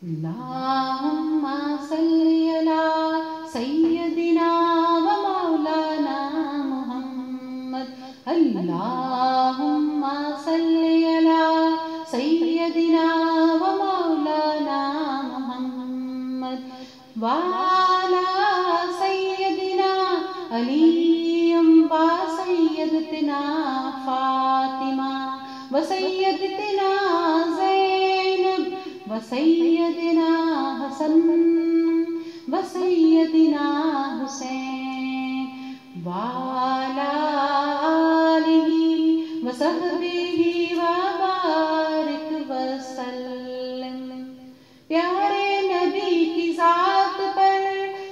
اللہم صلی علی سیدنا و مولانا محمد. اللہم صلی علی سیدنا و مولانا محمد وعلی سیدنا علی و سیدتنا فاطمہ و سیدتنا زینب و سیدنا حسن و سیدنا حسین وعلی آلہ و صحبہ و بارک وسلم. پیارے نبی کی ذات پر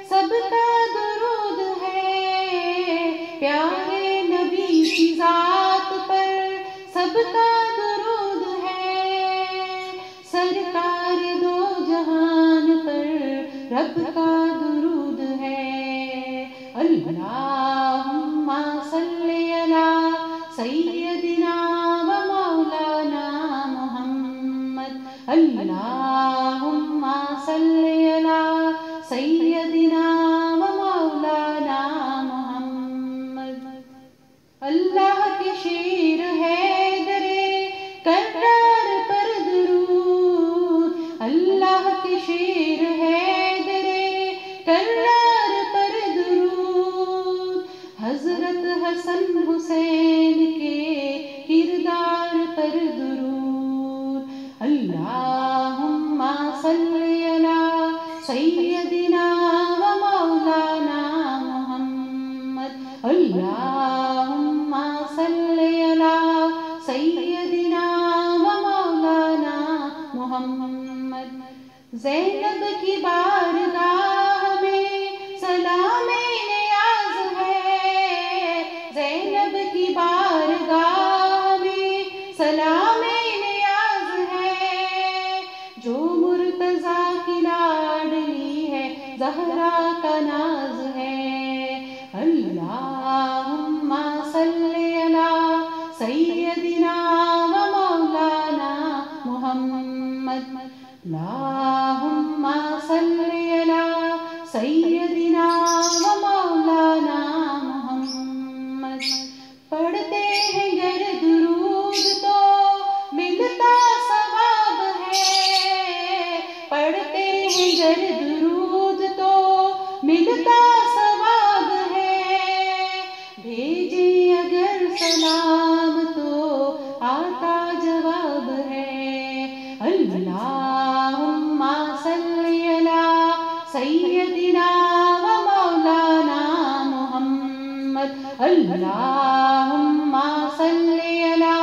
سب کا درود ہے. پیارے نبی کی ذات پر سب کا درود ہے. سرکار دو جہان پر رب کا درود ہے. اللہم صلی علی سیدنا و مولانا محمد. اللہم صلی علی سیدنا و مولانا محمد. اللہ کے شیر ہے درے کرار پر درود. اللہ کے شیر ہے درے کرار پر درود. حضرت حسن حسین کے کردار پر درود. اللہم صلی علی سیدنا و مولانا محمد. اللہم صلی علی سیدنا و مولانا محمد. زینب کی بارگاہ میں سلام نیاز ہے. زینب کی بارگاہ میں سلام نیاز ہے. جو مرتضیٰ کی لاڈلی ہے زہرا کا ناز ہے. اللہم صلی علی سیدنا و مولانا محمد. اللہم صلی علی سیدنا و مولانا محمد. پڑھتے ہیں گر درود تو ملتا ثواب ہے. پڑھتے ہیں گر درود تو ملتا ثواب ہے. بھیجے اگر سلام تو آتا جواب ہے. اللہم صلی علی سیدنا و مولانا محمد. اللہم صلی علی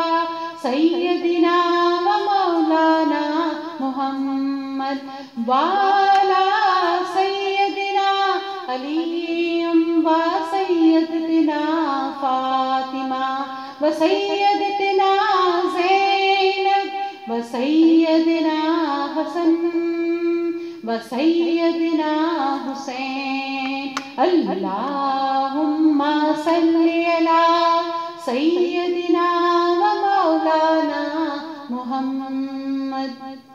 سیدنا و مولانا محمد وعلی سیدنا علی و سیدتنا فاطمہ و سیدتنا زینب و سیدنا حسن و سیدنا حسین. اللہم صلی علی سیدنا و مولانا محمد.